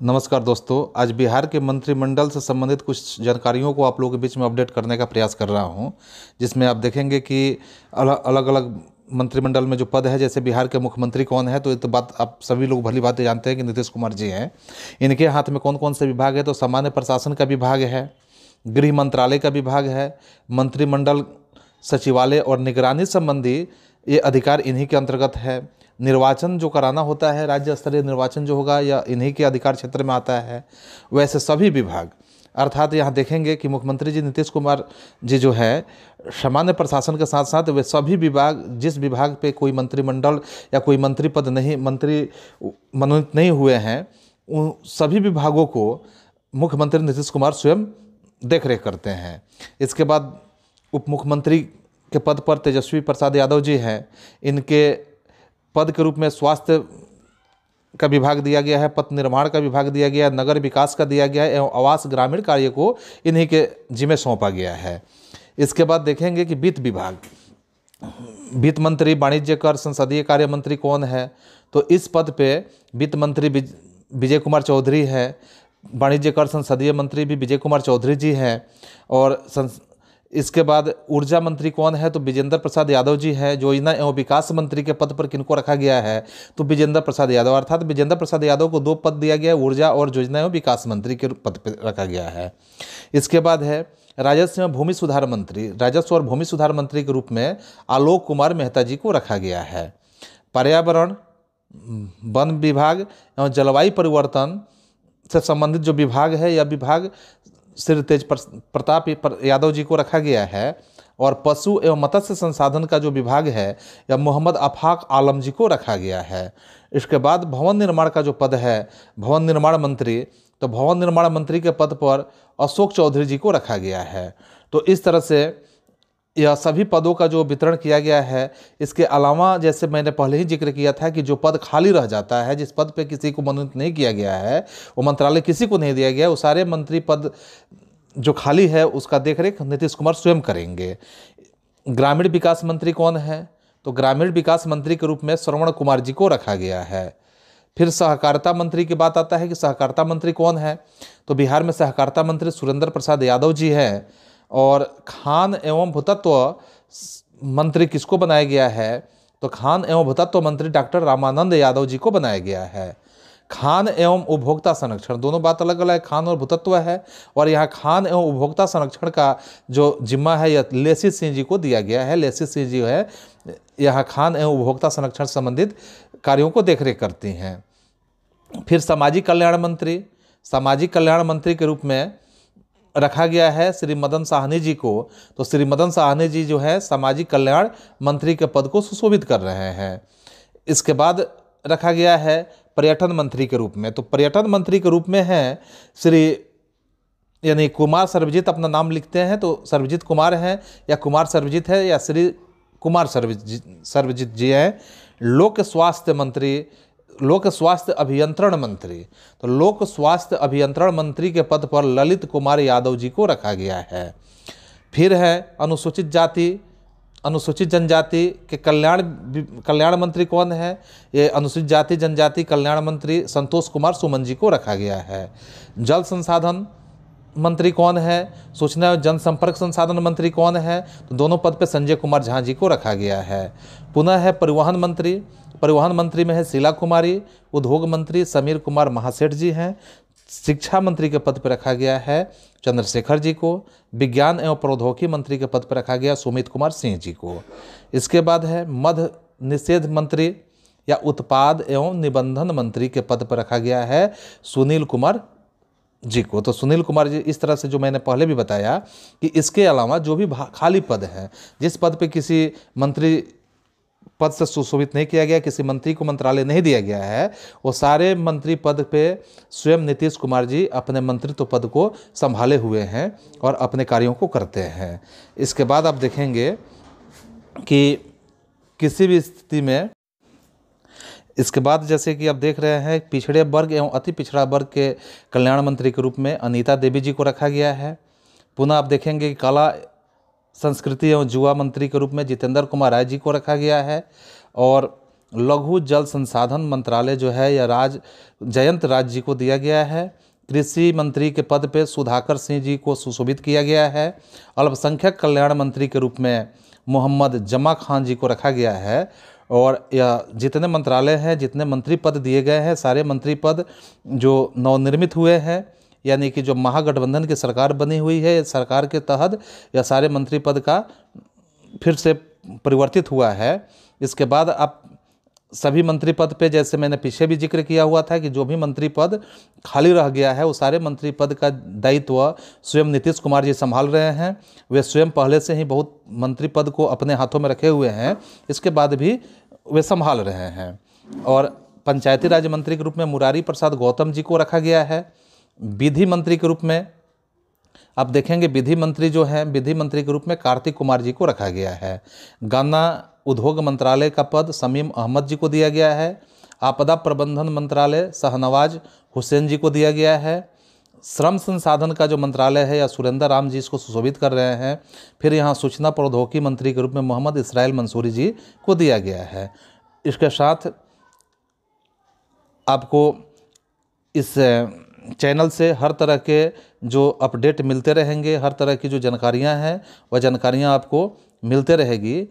नमस्कार दोस्तों, आज बिहार के मंत्रिमंडल से संबंधित कुछ जानकारियों को आप लोगों के बीच में अपडेट करने का प्रयास कर रहा हूं, जिसमें आप देखेंगे कि अलग अलग मंत्रिमंडल में जो पद है, जैसे बिहार के मुख्यमंत्री कौन है, तो ये तो बात आप सभी लोग भली भांति जानते हैं कि नीतीश कुमार जी हैं। इनके हाथ में कौन कौन से विभाग है, तो सामान्य प्रशासन का विभाग है, गृह मंत्रालय का विभाग है, मंत्रिमंडल सचिवालय और निगरानी संबंधी ये अधिकार इन्हीं के अंतर्गत है। निर्वाचन जो कराना होता है, राज्य स्तरीय निर्वाचन जो होगा, या इन्हीं के अधिकार क्षेत्र में आता है। वैसे सभी विभाग, अर्थात यहाँ देखेंगे कि मुख्यमंत्री जी नीतीश कुमार जी जो है, सामान्य प्रशासन के साथ साथ वे सभी विभाग, जिस विभाग पे कोई मंत्रिमंडल या कोई मंत्री पद नहीं, मंत्री मनोनीत नहीं हुए हैं, उन सभी विभागों को मुख्यमंत्री नीतीश कुमार स्वयं देख रेख करते हैं। इसके बाद उप मुख्यमंत्री के पद पर तेजस्वी प्रसाद यादव जी हैं। इनके पद के रूप में स्वास्थ्य का विभाग दिया गया है, पथ निर्माण का विभाग दिया गया है, नगर विकास का दिया गया है एवं आवास ग्रामीण कार्य को इन्हीं के जिम्मे सौंपा गया है। इसके बाद देखेंगे कि वित्त विभाग, वित्त मंत्री, वाणिज्य कर, संसदीय कार्य मंत्री कौन है, तो इस पद पे वित्त मंत्री विजय कुमार चौधरी है। वाणिज्य कर संसदीय मंत्री भी विजय कुमार चौधरी जी हैं। और इसके बाद ऊर्जा मंत्री कौन है, तो विजेंद्र प्रसाद यादव जी हैं। योजना एवं विकास मंत्री के पद पर किनको रखा गया है, तो विजेंद्र प्रसाद यादव, अर्थात विजेंद्र प्रसाद यादव को 2 पद दिया गया है, ऊर्जा और योजना एवं विकास मंत्री के पद पर रखा गया है। इसके बाद है राजस्व एवं भूमि सुधार मंत्री, राजस्व और भूमि सुधार मंत्री के रूप में आलोक कुमार मेहता जी को रखा गया है। पर्यावरण, वन विभाग एवं जलवायु परिवर्तन से संबंधित जो विभाग है, यह विभाग श्री तेज प्रताप यादव जी को रखा गया है। और पशु एवं मत्स्य संसाधन का जो विभाग है, यह मोहम्मद आफाक आलम जी को रखा गया है। इसके बाद भवन निर्माण का जो पद है, भवन निर्माण मंत्री, तो भवन निर्माण मंत्री के पद पर अशोक चौधरी जी को रखा गया है। तो इस तरह से यह सभी पदों का जो वितरण किया गया है। इसके अलावा जैसे मैंने पहले ही जिक्र किया था कि जो पद खाली रह जाता है, जिस पद पे किसी को मनोनीत नहीं किया गया है, वो मंत्रालय किसी को नहीं दिया गया, वो सारे मंत्री पद जो खाली है उसका देखरेख नीतीश कुमार स्वयं करेंगे। ग्रामीण विकास मंत्री कौन है, तो ग्रामीण विकास मंत्री के रूप में श्रवण कुमार जी को रखा गया है। फिर सहकारिता मंत्री की बात आता है कि सहकारिता मंत्री कौन है, तो बिहार में सहकारिता मंत्री सुरेंद्र प्रसाद यादव जी हैं। और खान एवं भूतत्व मंत्री किसको बनाया गया है, तो खान एवं भूतत्व मंत्री डॉक्टर रामानंद यादव जी को बनाया गया है। खान एवं उपभोक्ता संरक्षण, दोनों बात अलग अलग है, खान और भूतत्व है। और यहाँ खान एवं उपभोक्ता संरक्षण का जो जिम्मा है, यह लेसी सिंह जी को दिया गया है। लेसी सिंह जी है यहाँ खान एवं उपभोक्ता संरक्षण संबंधित कार्यों को देखरेख करती हैं। फिर सामाजिक कल्याण मंत्री, सामाजिक कल्याण मंत्री के रूप में रखा गया है श्री मदन साहनी जी को। तो श्री मदन साहनी जी जो है सामाजिक कल्याण मंत्री के पद को सुशोभित कर रहे हैं। इसके बाद रखा गया है पर्यटन मंत्री के रूप में, तो पर्यटन मंत्री के रूप में है श्री यानी कुमार सर्वजित, अपना नाम लिखते हैं तो सर्वजित कुमार हैं, या कुमार सर्वजित है, या श्री कुमार सर्वजित जी हैं। लोक स्वास्थ्य मंत्री, लोक स्वास्थ्य अभियंत्रण मंत्री, तो लोक स्वास्थ्य अभियंत्रण मंत्री के पद पर ललित कुमार यादव जी को रखा गया है। फिर है अनुसूचित जाति, अनुसूचित जनजाति के कल्याण मंत्री कौन है, ये अनुसूचित जाति जनजाति कल्याण मंत्री संतोष कुमार सुमन जी को रखा गया है। जल संसाधन मंत्री कौन है, सूचना एवं जनसंपर्क संसाधन मंत्री कौन है, तो दोनों पद पे संजय कुमार झा जी को रखा गया है। पुनः है परिवहन मंत्री, परिवहन मंत्री में है शीला कुमारी। उद्योग मंत्री समीर कुमार महासेठ जी हैं। शिक्षा मंत्री के पद पर रखा गया है चंद्रशेखर जी को। विज्ञान एवं प्रौद्योगिकी मंत्री के पद पर रखा गया सुमित कुमार सिंह जी को। इसके बाद है मद्य निषेध मंत्री या उत्पाद एवं निबंधन मंत्री के पद पर रखा गया है सुनील कुमार जी को। तो सुनील कुमार जी, इस तरह से जो मैंने पहले भी बताया कि इसके अलावा जो भी खाली पद हैं, जिस पद पे किसी मंत्री पद से सुशोभित नहीं किया गया, किसी मंत्री को मंत्रालय नहीं दिया गया है, वो सारे मंत्री पद पे स्वयं नीतीश कुमार जी अपने मंत्रित्व पद को संभाले हुए हैं और अपने कार्यों को करते हैं। इसके बाद आप देखेंगे कि किसी भी स्थिति में, इसके बाद जैसे कि आप देख रहे हैं पिछड़े वर्ग एवं अति पिछड़ा वर्ग के कल्याण मंत्री के रूप में अनीता देवी जी को रखा गया है। पुनः आप देखेंगे कि कला संस्कृति एवं युवा मंत्री के रूप में जितेंद्र कुमार राय जी को रखा गया है। और लघु जल संसाधन मंत्रालय जो है यह जयंत राज जी को दिया गया है। कृषि मंत्री के पद पे सुधाकर सिंह जी को सुशोभित किया गया है। अल्पसंख्यक कल्याण मंत्री के रूप में मोहम्मद जमा खान जी को रखा गया है। और यह जितने मंत्रालय हैं, जितने मंत्री पद दिए गए हैं, सारे मंत्री पद जो नवनिर्मित हुए हैं, यानी कि जो महागठबंधन की सरकार बनी हुई है, इस सरकार के तहत यह सारे मंत्री पद का फिर से परिवर्तित हुआ है। इसके बाद अब सभी मंत्री पद पे, जैसे मैंने पीछे भी जिक्र किया हुआ था कि जो भी मंत्री पद खाली रह गया है, वो सारे मंत्री पद का दायित्व स्वयं नीतीश कुमार जी संभाल रहे हैं। वे स्वयं पहले से ही बहुत मंत्री पद को अपने हाथों में रखे हुए हैं, इसके बाद भी वे संभाल रहे हैं। और पंचायती राज मंत्री के रूप में मुरारी प्रसाद गौतम जी को रखा गया है। विधि मंत्री के रूप में आप देखेंगे, विधि मंत्री जो है, विधि मंत्री के रूप में कार्तिक कुमार जी को रखा गया है। गन्ना उद्योग मंत्रालय का पद शमीम अहमद जी को दिया गया है। आपदा प्रबंधन मंत्रालय शाहनवाज हुसैन जी को दिया गया है। श्रम संसाधन का जो मंत्रालय है या सुरेंद्र राम जी इसको सुशोभित कर रहे हैं। फिर यहाँ सूचना प्रौद्योगिकी मंत्री के रूप में मोहम्मद इसराइल मंसूरी जी को दिया गया है। इसके साथ आपको इस चैनल से हर तरह के जो अपडेट मिलते रहेंगे, हर तरह की जो जानकारियाँ हैं वह जानकारियाँ आपको मिलते रहेगी।